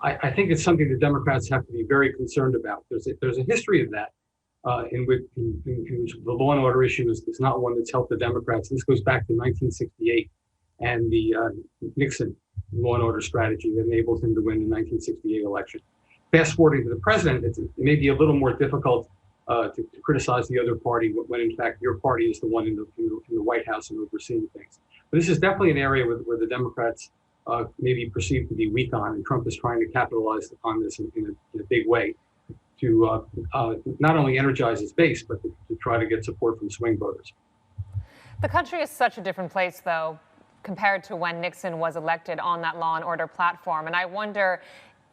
I think it's something the Democrats have to be very concerned about. There's a history of that in which the law and order issue is not one that's helped the Democrats. This goes back to 1968 and the Nixon law and order strategy that enabled him to win the 1968 election. Fast forwarding to the president, it may be a little more difficult to criticize the other party when in fact your party is the one in the White House and overseeing things. But this is definitely an area where the Democrats may be perceived to be weak on, and Trump is trying to capitalize on this in a big way to not only energize his base, but to try to get support from swing voters. The country is such a different place, though, compared to when Nixon was elected on that law and order platform. And I wonder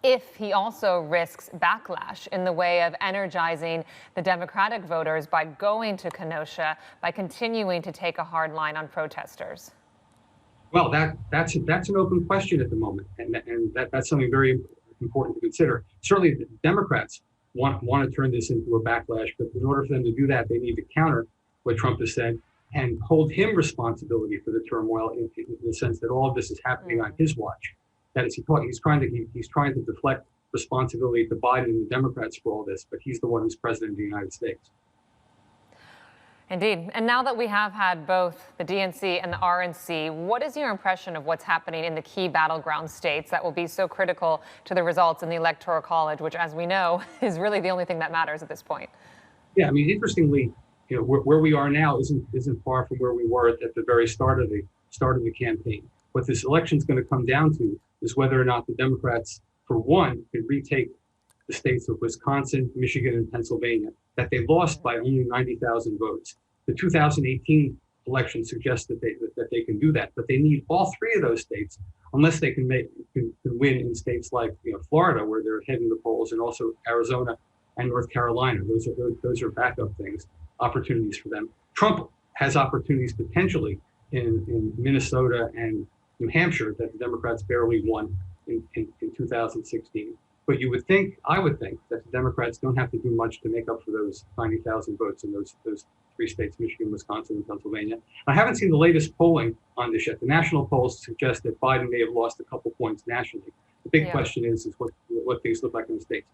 if he also risks backlash in the way of energizing the Democratic voters by going to Kenosha, by continuing to take a hard line on protesters. Well, that's an open question at the moment, and that's something very important to consider. Certainly, the Democrats want to turn this into a backlash, but in order for them to do that, they need to counter what Trump has said and hold him responsibility for the turmoil in the sense that all of this is happening on his watch. That is, he's trying to deflect responsibility to Biden and the Democrats for all this, but he's the one who's president of the United States. Indeed. And now that we have had both the DNC and the RNC, what is your impression of what's happening in the key battleground states that will be so critical to the results in the Electoral College, which, as we know, is really the only thing that matters at this point? Yeah, I mean, interestingly, where we are now isn't far from where we were at the very start of the campaign. What this election is going to come down to is whether or not the Democrats, for one, can retake the states of Wisconsin, Michigan, and Pennsylvania that they lost by only 90,000 votes. The 2018 election suggests that they can do that, but they need all three of those states unless they can win in states like Florida, where they're heading the polls, and also Arizona and North Carolina. Those are backup things, opportunities for them. Trump has opportunities potentially in Minnesota and New Hampshire that the Democrats barely won in 2016. But I would think that the Democrats don't have to do much to make up for those 90,000 votes in those three states, Michigan, Wisconsin, and Pennsylvania. I haven't seen the latest polling on this yet. The national polls suggest that Biden may have lost a couple points nationally. The big question is what things look like in the states.